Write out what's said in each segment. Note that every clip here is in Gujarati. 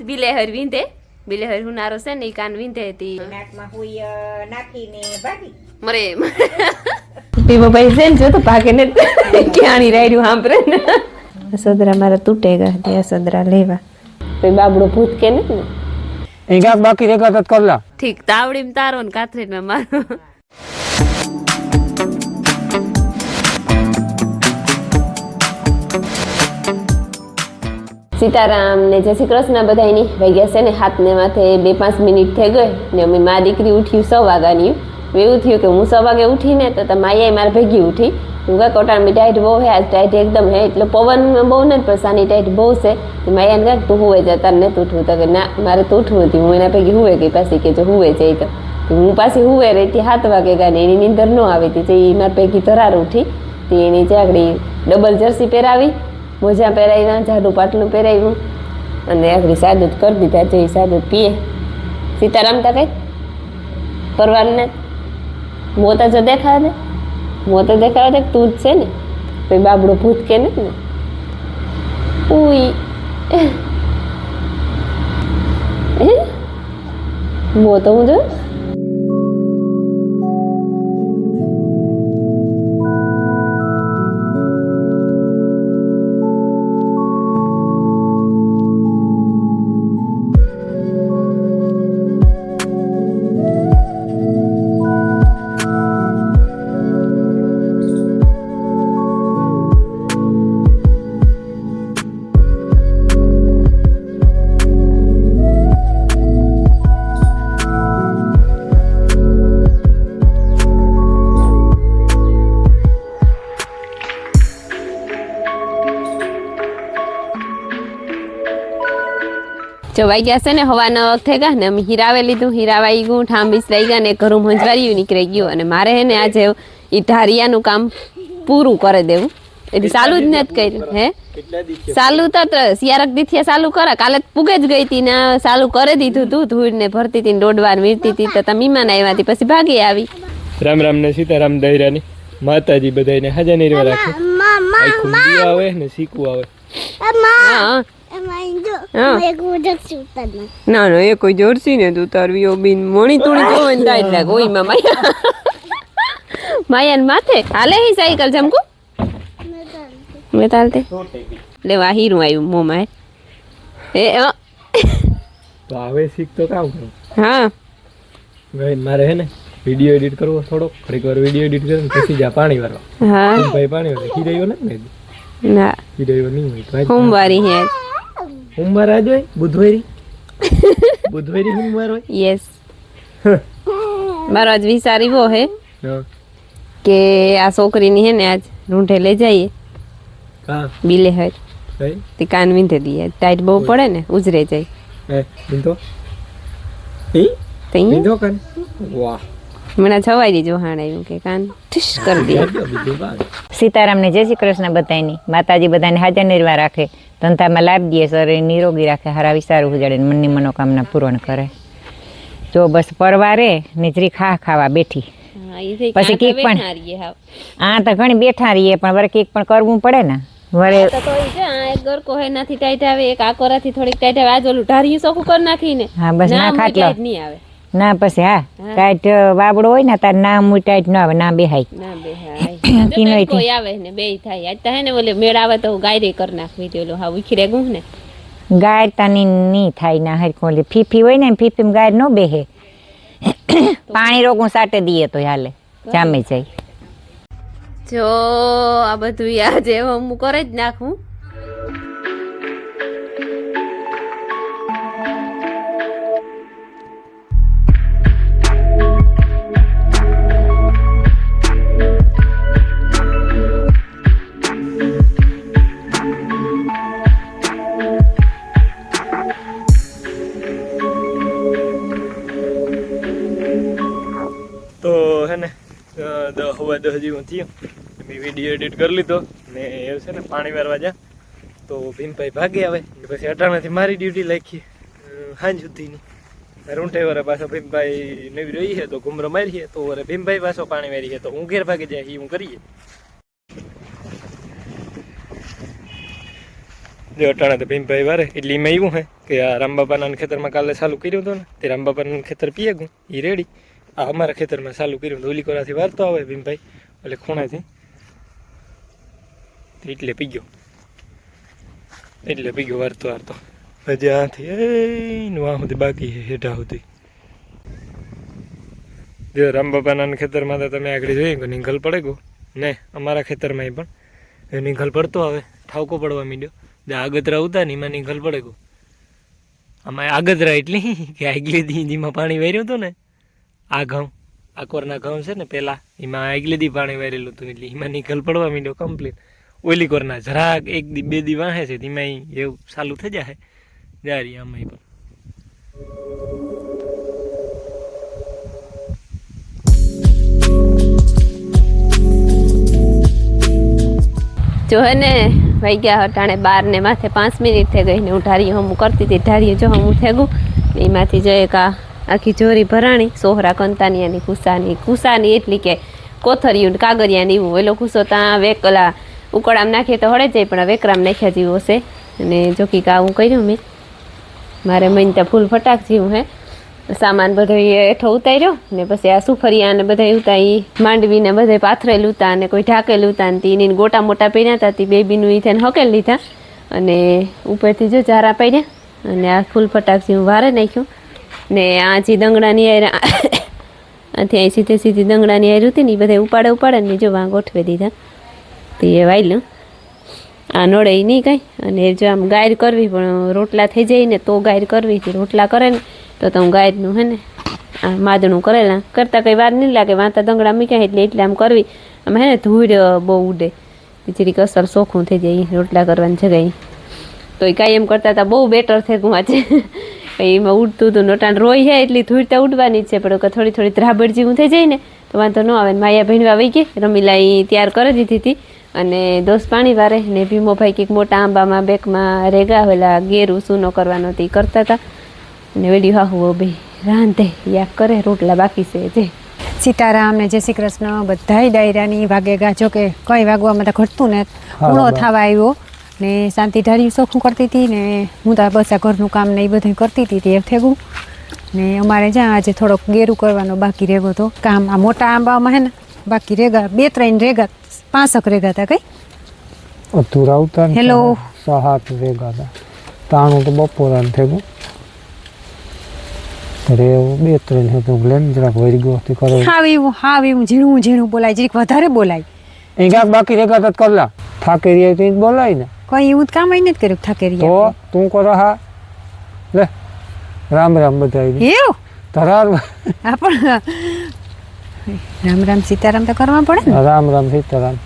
બિલેહર વિંધે બિલેહર હુનારો છે ને ઈ કાન વિંધે હતી નાકમાં હુઈ નાખીને ભાગી મરે પીવો ભાઈ છે ને જો તો ભાગે ને ક્યાંની રાડ્યું સાંભળે ને સદરા મારા તૂટે ગયા ત્યાં સદરા લેવા તો બાબડો ભૂત કે ને એ ગાક બાકી રેગા તત કરલા ઠીક તાવડીમ તારો ને કાથરીમાં મારો સીતારામ ને જય શ્રી કૃષ્ણ બધાયની વાગ્યા છે ને હાથને માથે 2-5 મિનિટ થઈ ગઈ ને અમે મા દીકરી ઉઠ્યું 6 વાગ્યાની એવું થયું કે હું 6 વાગે ઉઠીને તો માયા મારે ભેગી ઉઠી હું કાંઈ કોટાણ ટાઈટ બહુ હે આજ ટાઈટ એકદમ હે એટલે પવન બહુ નથી પણ સાની ટાઈટ બહુ છે માયાને કાંઈક તું હુવે જતા નથી ઉઠવું તો કે ના મારે તો ઉઠવું હતી હું એના ભેગી હુવે ગઈ પાછી કે જો હુવે જઈ તો હું પાછી હુવે રહેતી 7 વાગે ગયા ને એની નીંદર ન આવી હતી એ મારી ભેગી ધરાર ઉઠી તે એની ચાકડી ડબલ જર્સી પહેરાવી મોજા પહેરાવ્યા જાડું પાટલું પહેરાવ્યું અને આગળ સાદું જ કરી દીધા જઈ સાદું પીએ સીતારામ તા કઈ પરવારને મોતા જો દેખાડે મોતે દેખાડે તું જ છે ને તો બાબડો ભૂત કે ને ઉઈ મોતો હું જો જો વાગ્યા છે ને હવાના વખત થઈ ગયા ને અમે હીરાવે લીધું હીરાવાઈ ગયું ઠામ વિસરાઈ ગયા ને ઘરું મંજવાર્યું નીકળી ગયું અને મારે હે ને આજે એ ઢારિયાનું કામ પૂરું કરી દેવું એટલે ચાલુ જ નથી કર્યું હે ચાલુ તો શિયારક દીથિયા ચાલુ કરે કાલે પૂગે જ ગઈ હતી ને ચાલુ કરી દીધું તું ધૂળ ને ભરતી હતી દોડવાર વીરતી હતી તો તમે મીમાન આવ્યા હતી પછી ભાગી આવી રામ રામ ને સીતારામ દૈરાની માતાજી બધાને હાજર નિર્વા રાખે આખું દીવા આવે ને શીખવું આવે હા ના ના એ કોઈ જોરસી ને તું તારવી બીન મોણી તુણી જોવે ને તાઈ લાગ ઓઈ માં માયા ને માથે હાલે હી સાયકલ જમકુ મે તાલતે લેવા હીરું આવ્યું મોમાં એ તો હવે શીખ તો કામ કરું હા ભાઈ મારે હે ને વિડિયો એડિટ કરવો થોડો ઘડીક વાર વિડિયો એડિટ કરીને પછી જા પાણી વાળવા હા ભાઈ પાણી વાળવા હીરાયો ને ના હીરાયો નહીં હોય સોમવારી હે સોમવાર આજ હોય બુધવારી સોમવાર હોય યસ મારો આજ વિચાર એવો હે કે આ છોકરીની હે ને આજ રૂંઢે લઈ જઈએ હા બિલે હે કઈ તે કાન વિંધે દઈએ ટાઈટ બહુ પડે ને ઉજરે જાય એ બિંદો તઈ બિંદો કાન વાહ મને છવાઈ દીજો હાણ આવ્યું કે કાન ઠીશ કરી દે સીતારામને જય શ્રી કૃષ્ણ બધાની માતાજી બધાને હાજર નિર્વાહ રાખે ધંધામાં લાભ દે શરીર નિરોગી રાખે હારા વિચાર ઉજાડે મનની મનોકામના પૂર્ણ કરે જો બસ પરવારે નીચરી ખાવા બેઠી પછી કેક પણ આ તો ઘણી બેઠા રહીએ પણ વરે કેક પણ કરવું પડે ને વરે તો એક ગરકો હે નાથી ટાઈટ આવે એક આકોરાથી થોડીક ટાઈટ આવે આજ ઓલું ઢારિયું સોખું કરી નાખીને હા બસ ના ખાટલો નહીં આવે ના પછી હા ટાઈટ બાબડો હોય ને તાર ના હું ટાઈટ ન આવે ના બેહાય ના બેહાય કોઈ આવે ને બેય થાય આજ તો હે ને ઓલે મેળ આવે તો ગાયરે કરી નાખવી તે ઓલો હા ઉખીરે ગું ને ગાય તાની ની થાય ના હર કોલી ફીફી હોય ને ફીફીમાં ગાય ન બેહે પાણી રોગું સાટે દઈએ તો હાલે જામે જાય જો આ બધું આજે હું કરે જ નાખું તો હે ને 10 જેવું થયું મેં વિડીયો એડિટ કરી લીધો ને એ છે ને પાણી વારવા જા તો ભીમભાઈ ભાગી આવે પછી અટાણાથી મારી ડ્યુટી લાખી સાંજ સુધીની રૂંઠે વાળા પાછો ભીમભાઈ નવી રહી છે તો ઘુમરો મારીએ તો વરે ભીમભાઈ પાછો પાણી વારી છે તો હું ઘેર ભાગી જાય હું કરીએ જે અટાણે તો ભીમભાઈ વારે એટલે એમાં એવું હે કે આ રામબાપાના ખેતરમાં કાલે ચાલુ કર્યું હતું ને તે રામબાપાનું ખેતર પીએ ગયું એ રેડી. આ અમારા ખેતરમાં ચાલુ કર્યું તો ઓલી કોરાથી વારતો આવે ભીમભાઈ એટલે ખૂણાથી એટલે પી ગયો વારતો હજી આથી વાહ સુધી બાકી છે હેઠા સુધી. જો રામબાપાના ખેતરમાં તો તમે આગળ જોઈએ કે નિંગલ પડે ગયો ને અમારા ખેતરમાં પણ એ નિંગલ પડતો આવે ઠાવકો પડવા માંડ્યો. જે આગતરા ઉતા ને એમાં નિંગલ પડે ગયો. આમાં આગતરા એટલે કે આગલી દી જેમાં પાણી વાર્યું હતું ને આ ઘઉં આકોરના ઘઉં છે ને પેલા એમાં આગલી દી પાણી વારેલું હતું એટલે એમાં નિંગલ પડવા માંડ્યો કમ્પ્લીટ. ઓલી કોરના જરાક એક દી બે દી વાહે છે તેમાં એવું ચાલુ થઈ જાય જારી આમાં પણ. જો હે ને વાગ્યા હટાણે 12 ને માથે 5 મિનિટ થઈ ગઈ ને હું ઢારીઓ હમું કરતી હતી. ઢારીઓ જો હમું થઈ ગયું એમાંથી જો એક આખી જોરી ભરાણી સોહરા કંતાની અને કુસાની એટલી કે કોથરિયું કાગરિયાની એવું એલો કુસો ત્યાં વેકલા ઉકળામ નાખીએ તો હળે જાય પણ વેકરામ નાખ્યા જેવું હશે. અને જોકી કાવું કર્યું મેં મારે મહીને ત્યાં ફૂલ ફટાક જેવું હે સામાન બધો હેઠો ઉતાર્યો ને પછી આ સુફરિયા ને બધા ઉતારી માંડવીને બધે પાથરેલું ઉતા અને કોઈ ઢાકેલું ઉતા ને એની ગોટા મોટા પડ્યા હતા તે બેબીનું ઈ થઈને હકેલ લીધા અને ઉપરથી જો ચારા પડ્યા અને આ ફૂલ ફટાક જેવું વારે નાખ્યું ને આ જે દંગડાની આથી અહીં સીધી દંગડાની આયર હતી ને એ બધા ઉપાડે ને જો વાં ગોઠવી દીધા તે એ વાયલું આ નડે નહીં કાંઈ. અને જો આમ ગાયર કરવી પણ રોટલા થઈ જાય ને તો ગાયર કરવી રોટલા કરે ને તો હું ગાયરનું હે ને આ માદણું કરેલા કરતાં કંઈ વાર નહીં લાગે વાંતા દંગડા મૂક્યા એટલે આમ કરવી આમ હે ને ધૂળ બહુ ઉડે જરીક અસર ચોખ્ખું થઈ જાય રોટલા કરવાની જગ્યાએ. તો એ કાંઈ એમ કરતાં હતા બહુ બેટર થઈ ગયું આજે એમાં ઉડતું હતું નોટાણ રોય છે એટલી ધૂળ તો ઉડવાની જ છે પણ થોડી ધ્રાબડ જેવું થઈ જાય ને તો વાંધો ન આવે. માયા ભીણવા વહી ગઈ રમીલા એ તૈયાર કરી દીધી હતી અને દોસ પાણી વારે ને ભીમોભાઈ કંઈક મોટા આંબામાં બેકમાં રેગા પેલા ગેરું સૂનો કરવાનો તે કરતા હતા ને વેડી હાહુ ભાઈ રાંધે યાદ કરે રોટલા બાકી છે જે. સીતારામ ને જય શ્રી કૃષ્ણ બધાય ડાયરાની વાગે ગાજો કે કઈ વાગવામાં તો ઘટતું ને પૂરો થવા આવ્યો ને શાંતિ ઢારી ચોખ્ખું કરતી હતી ને હું તો બસ આ ઘરનું કામ ને એ બધું કરતી હતી તે થેગું ને અમારે જ્યાં આજે થોડોક ગેરું કરવાનો બાકી રહેગો હતો કામ. આ મોટા આંબામાં હે ને બાકી રેગા 2-3 રેગા 5 રેગા હતા કઈ અધૂરા ઉતાર હેલો 6-7 રેગા હતા તાણું તો બપોરા થયું અરે 2-3 હતું લેન જરાક વળી ગયો તે કરે હાવ એવું ઝીણું બોલાય જરીક વધારે બોલાય એ કાક બાકી રેગા તત કરલા થાકેરી આવી તો બોલાય ને કઈ એવું કામ આઈ નથી કર્યું થાકેરી તો તું કરો હા લે રામ બધાય એવું ધરાર હા પણ રામ સીતારામ તો કરવા પડે ને. રામ સીતારામ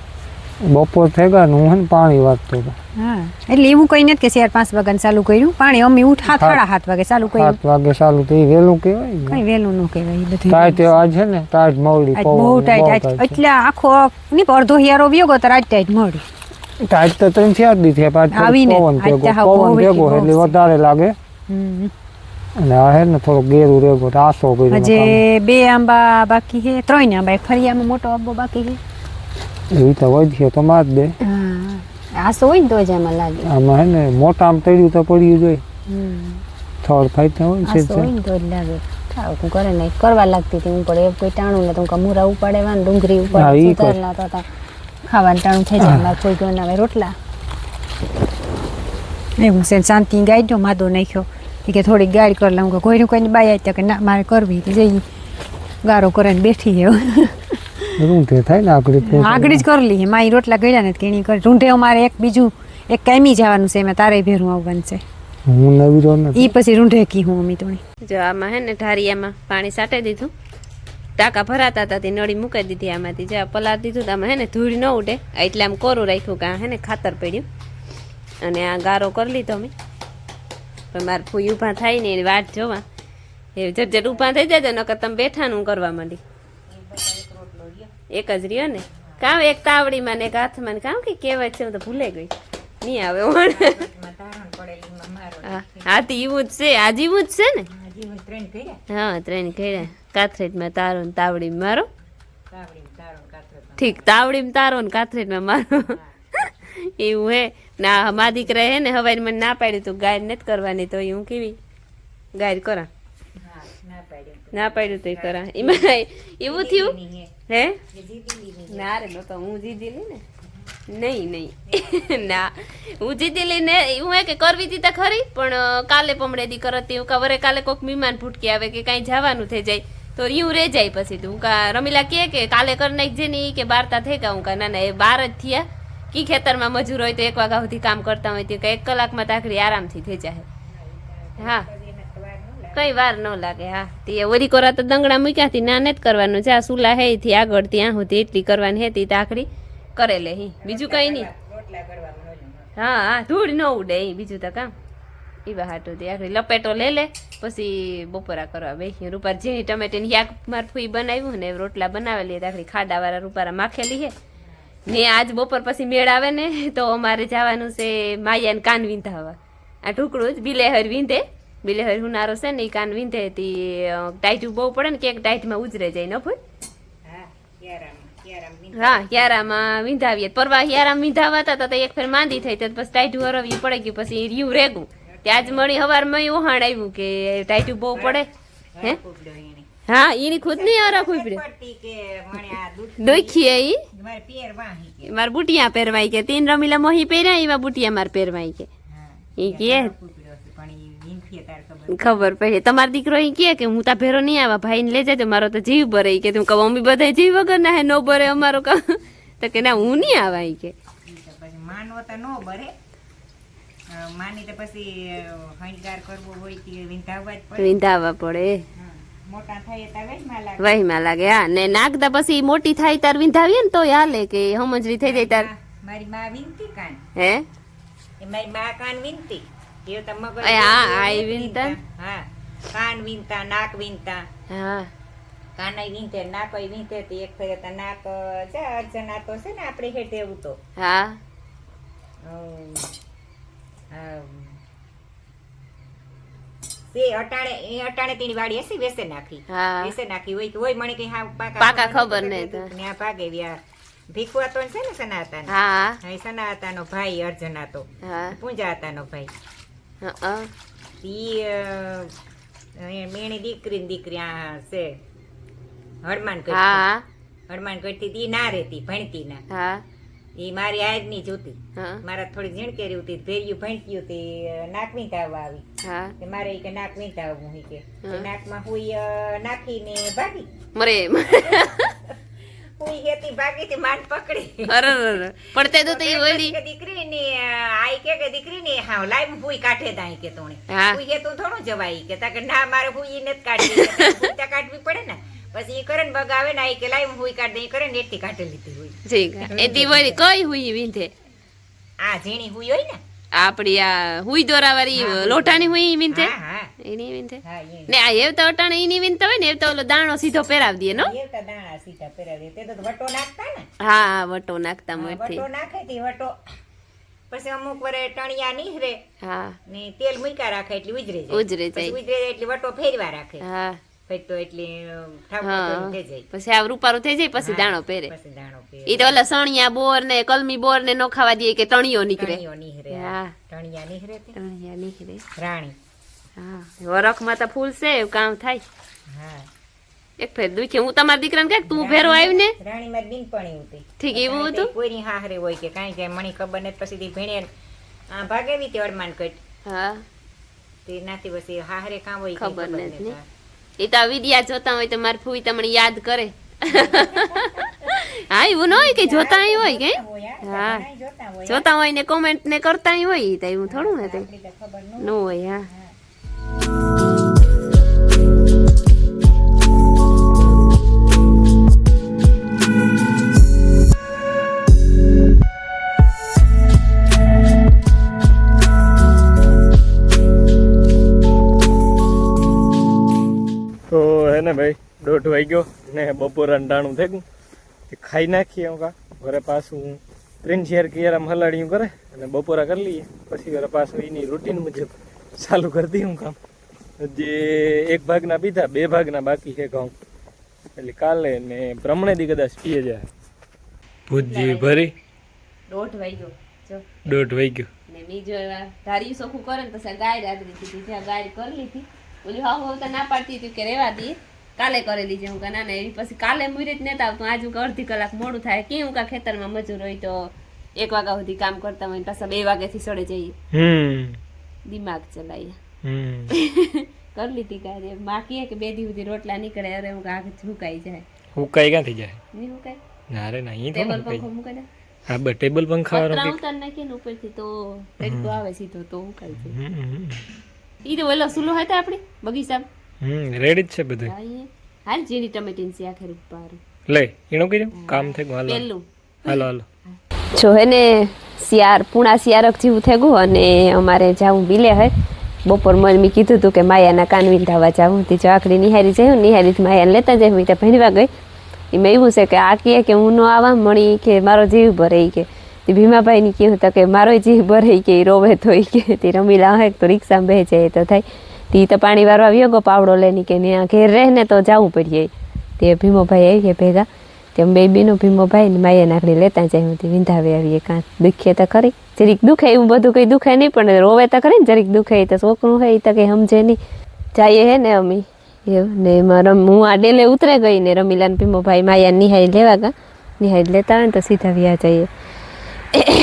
બપોર થઈ ગયા હું હે ને પાણી વાળતો હતો. હા એટલે એવું કઈ નથી કે 4-5 વાગ્યા ચાલુ કર્યું પાણી અમે ઉઠ 7:30 વાગે ચાલુ કર્યું 7 વાગે ચાલુ થઈ વહેલું કહેવાય ને કઈ વહેલું ન કહેવાય બધું ટાઈટ આજ છે ને ટાઈટ મવડી બહુ ટાઈટ એટલે આખો નહીં અડધો હિયારો વ્યો ગયો તો ટાઈટ મળી ટાઈટ તો 3-4 દી થયા પાછું પવન ભેગો એટલે વધારે લાગે અને આ હે ને થોડો ગેરું રેગો આસો કર્યો આજે 2 આંબા બાકી છે 3 આંબા એક ફરિયામાં મોટો આંબો બાકી છે એવી તો વધ્યો તો માર દે આસો હોય ને તો જ આમાં લાગે આમાં હે ને મોટા આમ તળ્યું તો પડ્યું જોઈ થોડ ફાઈટ હોય છે આસો હોય ને તો જ લાગે હું કરે ને કરવા લાગતી હતી હું પણ એ કોઈ ટાણું ને તો કમુરા ઉપાડેવા ડુંગળી ઉપાડે સુધારલા તો ખાવાનું ટાણું થઈ જાય મારે કોઈ બનાવે રોટલા એવું છે શાંતિ ગાઈડો માદો નાખ્યો કે થોડીક ગાડી કરી લઉં કે કોઈનું કોઈની બાઈ આવી કે ના મારે કરવી જઈ ગારો કરીને બેઠી છે રૂંઢે થાય ને આગળ જ કરી લઈએ મારી રોટલા ગળ્યા ને કેણી કરી રૂંઢે અમારે એક બીજું એક કાયમી જવાનું છે એમાં તારે ભેરું આવવાનું છે હું નવી રો ને ઈ પછી રૂંઢે કી હું અમી તોણી જો આમાં હે ને ઢારિયામાં પાણી સાટે દીધું ટાંકા ભરાતા હતા તે નળી મૂકી દીધી આમાંથી જે પલાર દીધું તો આમાં હે ને ધૂળ ન ઉડે એટલે આમ કોરું રાખ્યું કે હે ને ખાતર પડ્યું અને આ ગારો કરી લીધો મેં પણ મારે ફૂઈ ઊભા થાય ને એની વાટ જોવા એ જટ ઊભા થઈ જાય નકર તમે બેઠાનું કરવા માંડી એક જ રહ્યો ને કામ એક તાવડીમાં ને એક હાથમાં ને કામ કે કહેવાય છે હું તો ભૂલે ગઈ નહીં આવે હા તો એવું જ છે આજ એવું જ છે ને હા 3 કર્યા કાથરેટમાં તારો ને તાવડીમાં મારો ઠીક તાવડીમાં તારો ને કાથરેટમાં મારો એવું હે ના મા દીકરા હે ને હવારે મને ના પાડ્યું તું ગાય નથી કરવાની તો હું કેવી ગાય કરા ના પાડ્યું તો કરા એમાં એવું થયું હે ના રે બાપા હું જીતેલી ને નહીં ના હું જીતેલી ને એવું હે કે કરવી હતી તો ખરી પણ કાલે પમડેદી કરતી હું વરે કાલે કોઈક મહેમાન ફૂટકી આવે કે કાંઈ જવાનું થઈ જાય તો એવું રહી જાય પછી તું કા રમીલા કે કાલે કરી નાખજે ને કે બારતા થઈ ગયા હું કા ના એ 12 જ થયા કી ખેતરમાં મજૂર હોય તો 1 વાગ્યા સુધી કામ કરતા હોય તો 1 કલાકમાં તાકડી આરામથી થઈ જાય હા કઈ વાર ન લાગે હા તે વરી કોરા તો દંગડા મૂક્યાથી ના નથી કરવાનું જ્યાં સુલા હે થી આગળ ત્યાં સુધી એટલી કરવાની હે તી તાકડી કરે લે હી બીજું કઈ નહીં હા હા ધૂળ ન ઉડે બીજું તો કામ એવા હાટું તે આખરી લપેટો લે પછી બપોરા કરવા બેસી રૂપાર ઝીણી ટમેટીની યાક માર ફૂઈ બનાવ્યું ને રોટલા બનાવેલી આખરી ખાડાવાળા રૂપારા માખેલી હે ને આજ બપોર પછી મેળ આવે ને તો અમારે જવાનું છે માયાને કાન વીંધાવા આ ટુકડું જ બિલેહર વીંધે બિલેહર હુનારો છે ને એ કાન વીંધે તી ટાઈટું બહુ પડે ને કે ટાઈટમાં ઉજરે જાય ન ફૂઈ હા યારામાં વીંધાવીએ પરવા યારામાં વીંધાવા હતા તો એક ફેર માંદી થઈ તો પછી ટાઈટું હરવી પડે ગયું પછી રીયું રેગું ત્યાં જ મળી હવારમાં ઓહાણ આવ્યું કે ટાઈટું બહુ પડે હે હા એની ખુદ નહીં હરખ ઉપડે દોખીએ ઈ મારા બુટિયા પહેરવાય કે 3 રમીલા મોહી પહેર્યા એવા બુટિયા મારે પહેરવાય કે ઈ કે ખબર પડી તમારો દીકરો ઈ કે હું તા ભેરો નહીં આવા ભાઈ ને લઈ જજો મારો તો જીવ ભરે કે તું કહું મમ્મી બધા જીવ વગર ના હે નો ભરે અમારો કામ તો કે ના હું નહીં આવા ઈ કે માનવો તો નો ભરે માની તો પછી હંગાર કરવો હોય તે વિંધાવા પડે મોટા થાય તો વહીમાં લાગે હા ને નાખતા પછી મોટી થાય તાર વિંધાવીએ ને તો હાલે કે સમજવી થઈ જાય તાર મારી માં વિનતી કાન હે મારી માં કાન વિનતી એ તો મગર હા આઈ વિનતા હા કાન વિનતા નાક વિનતા હા કાનાઈ વિનતે નાકઈ વિનતે તે એક ફેરે તો નાક છે અર્ચના તો છે ને આપણે હેઠે એવું તો હા તે અટાણે તેની વાડી હશે વેસે નાખી હા વેસે નાખી હોય કે હોય મને કઈ હા પાકા ખબર નહીં તો ને આ ભાગે વ્યા ભીખવા તો છે ને સનાતન હા હા સનાતનનો ભાઈ અર્જના તો હા પૂંજા હતાનો ભાઈ હા ઈ મેણી દીકરી આ છે હડમાન કરતી હા હડમાન કરતી તી ના રહેતી ભણતી ના હા ઈ મારી આજની જોતી હા મારા થોડી ઝીણકેરી હતી ભેર્યું ભણત્યું તે નાક વીંધાવવા આવી હા કે મારે ઈ કે નાક વીંધાવવું ઈ કે નાકમાં હુઈ નાખીને ભાગી મરે હુઈ હેતી ભાગી તે માંડ પકડી અરે પડતે તો ઈ ઓલી કે દીકરી ને આઈ કે દીકરી ને હા લાઈવ હુઈ કાઢે દાઈ કે તોણે હા. હુઈ હે તું થોડું જવાય કે તા કે ના મારે હુઈ ને જ કાઢી હુઈ તા કાઢવી પડે ને પછી ઈ કરે ને બગાવે ને આઈ કે લાઈવ હુઈ કાઢ દે ઈ કરે ને એટલી કાઢી લીધી હુઈ ઠીક એ દીવારી કઈ હુઈ વિંધે આ ઝીણી હુઈ હોય ને આપડી આ હુઈ દોરાવાળી લોટાની હુઈ વિંધે હા હા એની વિંધે હા એ ને આ એવતા અટાણે એની વિંધતા હોય ને એવતા ઓલો દાણો સીધો પહેરાવી દે નો એવતા દાણા સીધા પહેરાવી દે તે તો વટો નાખતા ને હા વટો નાખતા હા, મોરથી વટો નાખે તી વટો પછી અમુક વરે ટણિયા નીહરે હા ને તેલ મૂક્યા રાખે એટલે ઉજરે જાય ઉજરે પછી જાય ઉજરે જાય એટલે વટો ફેરવા રાખે હા પછી તો એટલી ઠાકોર હા થઈ જાય પછી આ રૂપારું થઈ જાય પછી દાણો પહેરે પછી દાણો ફેર ઈ તો ઓલા સણિયા બોર ને કલમી બોર ને નો ખાવા દે કે તણિયો નીકળે ટણિયો નીહરે હા ટણિયા નીહરે તે તણિયા નીકળે રાણી હા વરખમાં તો ફૂલ છે એવું કામ થાય હા એક ફેર દુખે હું તમારા દીકરાને કહે તું ભેરો આવી ને રાણી મારી બિનપણી હતી ઠીક એવું કારણ કે હતું કોઈની હાહરે હોય કે કાંઈ કે મને ખબર નથી પછી થી ભેણે આ ભાગેવી તે અડમાન કટ હા તે નાથી પછી હાહરે કાં હોય ખબર ખબર નથી નથી ને. એ તો આ વિડિયા જોતા હોય તો મારી ફૂઈ તમને યાદ કરે હા એવું ન હોય કે જોતા હોય કે હા જોતા હોય ને કોમેન્ટ ને કરતા હોય તો એવું થોડું ને તે ન હોય હા તો હે ને ભાઈ 1:30 વાગ્યો ને બપોરા ટાણું થઈ ગયું ખાઈ નાખીએ હું કા ઘરે પાછું 3-4 કિયારામ હલાડીયું કરે અને બપોરા કરી લઈએ પછી ઘરે પાછું એની રૂટીન મુજબ ચાલુ કરી દઈએ હું કામ જે 1 ભાગના પીધા 2 ભાગના બાકી છે ઘઉં એટલે કાલે ને બ્રહ્મણે દી કદાચ પીએ જાય ભૂજી ભરી 1:30 વાગ્યો જો 1:30 વાગ્યો. ને મી જો એવા ધારી સોખું કરે ને તો સા ગાય રાત્રી હતી ત્યાં ગાય કરી લીધી ઓલી હા તો ના પાડતી હતી કે રેવા દઈએ કાલે કરેલી છે હું કે ના ના એની પછી કાલે મુહૂર્ત નતા આવતું આજ હું અડધી કલાક મોડું થાય કે હું કા ખેતરમાં મજૂર હોય તો 1 વાગ્યા સુધી કામ કરતા હોય પાછા 2 વાગ્યાથી સડે જઈએ દિમાગ ચલાઈએ કરી લીધી કાર્ય માં કહે કે 2 દી સુધી રોટલા નીકળે અરે હું આગ ઝુકાઈ જાય હુકાઈ ક્યાંથી જાય? નહીં હુકાય ના રે ના અહીં તો ટેબલ હુકાઈ. પંખો મૂકે ને હા બસ ટેબલ પંખા વાળો પતરા ઉતાર નાખીએ ને ઉપરથી તો તડકો આવે સીધો તો હુકાઈ જાય ઈ તો ઓલો સુલો હતા આપણી બગીચામાં રેડી જ છે બધું. હાલ જીરી ટમેટીન શાક રૂપારું લે એનું કીધું કામ થઈ ગયું. પેલું હાલો હાલો. જો હે ને શિયાર પૂણા શિયારક જેવું થઈ ગયું અને અમારે જાવું બિલે હે બપોર મેં કીધું હતું કે માયાના કાન વિંધાવા જાવું તે જો આખડી નિહારી જયું નિહારી માયાને લેતા જાય હું ત્યાં ભણવા ગઈ એમાં એવું છે કે આ કહે કે હું ન આવા મણી કે મારો જીવ ભરે કે તે ભીમાભાઈની કહ્યું હતું કે મારો જીવ ભરે કે રોવે તો કે તે રમીલા હોય તો રિક્ષામાં બેસી જાય તો થાય તે તો પાણી વાળવા આવ્યો ગો પાવડો લઈને કે ત્યાં ઘેર રહે ને તો જવું પડીએ તે ભીમોભાઈ આવી ગયા ભેગા તેમ બે બીનો ભીમોભાઈ ને માયા નાખડી લેતા જાય હું તે વિંધાવે આવીએ કાં દુખે તો ખરી જરીક દુખે એવું બધું કંઈ દુખે નહીં પણ રોવે તો ખરી ને જરીક દુખે તો છોકરું હોય તો કંઈ સમજે નહીં જઈએ હે ને અમે એવું ને એમાં હું આ ડેલે ઉતરે ગઈ ને રમીલાને ભીમોભાઈ માયા નિહાળી લેવા ગયા નિહાળી લેતા હોય ને તો સીધા વ્યા જઈએ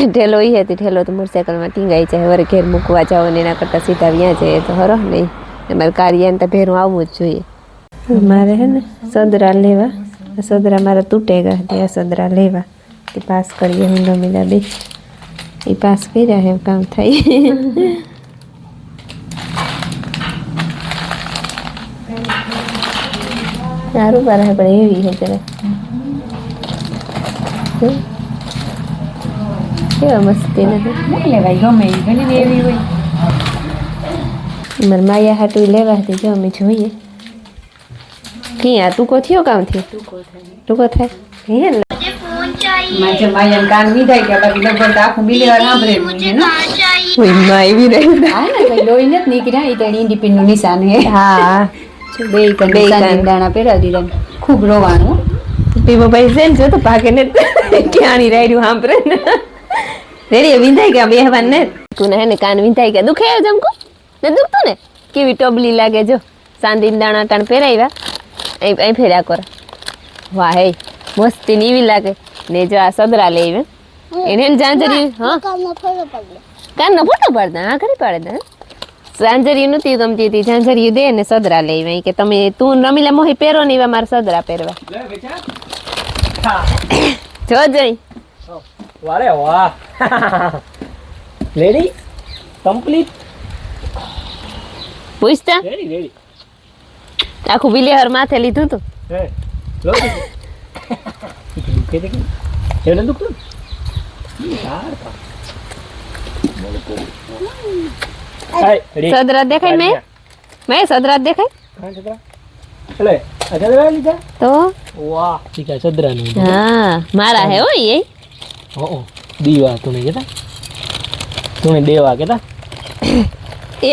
ઢેલો એ હતી ઢેલો તો મોટરસાઇકલમાં ટીંગાઈ જાય વરે ઘેર મૂકવા જાઓ ને એના કરતાં સીધા વ્યા જઈએ તો હરો નહીં અમારે કાર્યાને તો ભેરું આવવું જ જોઈએ મારે હે ને સદરા લેવા સદરા મારા તૂટે ગયા ત્યાં સદરા લેવા તે પાસ કરીએ હું રમીલા બે એ પાસ કર્યા હે કામ થાય સારું બાર હે પણ એવી હે જરા કેવા મસ્તી નથી લેવાય ગમે એ ઘણી એવી હોય. મારે માયા હાટું લેવા હતી જો અમે જોઈએ ક્યાં ટૂંકો થયો કામ થયો ટૂંકો થાય હે ને માજે માયન કાન વિધાઈ ગયા બાકી લગભગ આખું બિલેવાર સાંભળેલું છે ને કોઈ માં આવી રહી હા ને કઈ લોહી નથી નીકળ્યા એ તો ઇન્ડિપેન્ડ નું નિશાન હે હા બે કાન દાણા પહેરાવી દીધા ખૂબ રોવાનું ભીમોભાઈ છે ને જો તો ભાગે ને ક્યાંની રાયડું સાંભળે ને રેડી વિંધાઈ ગયા બેહવાન ને તું હે ને કાન વિંધાઈ ગયા દુખે જમકો ને દુખતું ને કેવી ટોબલી લાગે જો સાંદીન દાણા ટાણ પહેરાવ્યા અહીં ફેર્યા કર વાહ હે મસ્તી ની એવી લાગે ને જો આ સદરા લેવે એને જાંજરી હા કાન ન ફોટો પાડતા હા ખરી પાડે ઝાંઝરી નહોતી ગમતી હતી ઝાંઝરી દે ને સદરા લઈ કે તમે તું રમીલા મોહી પહેરો ને એવા મારે સદરા પહેરવા જો જઈ વારે વાહ રેડી કમ્પ્લીટ પૂછતા રેડી રેડી આખું બિલેહર માથે લીધું તું હે લો કે કે એને દુખતું સદરા દેખાય મેં સદરા દેખાય એટલે સદરા લીધા તો વાહ ઠીક છે સદરા નું હા મારા હે ઓય ઓ દીવા તું કેતા તું દેવા કેતા એ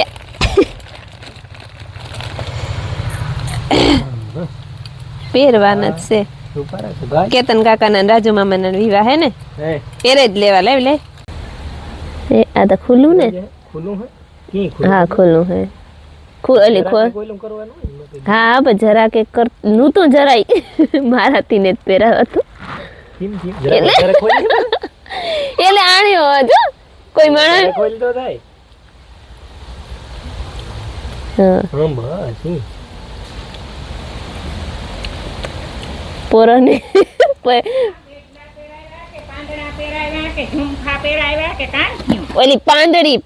પહેરવાના જ છે કેતન કાકાના રાજુ મામાના વિવાહ હે ને પહેરે જ લેવા લાવ લે એ આ તો ખુલ્લું ને ખુલ્લું હે કી ખુલ્લું હા ખુલ્લું હે ખુલ્લી કોઈલું કરવાનું હા બસ જરા કે નું તો જરાય મારાથી ને જ પહેરાવ હતું કેમ કેમ જરા ખોલી એટલે આણ્યો જો કોઈ માણસ ખોલી તો થાય હા બસ પોરોને પાંદડા પહેરાવ્યા કે ઝુમખા પહેરાવ્યા કે કાંઈ ઓલી પાંદડી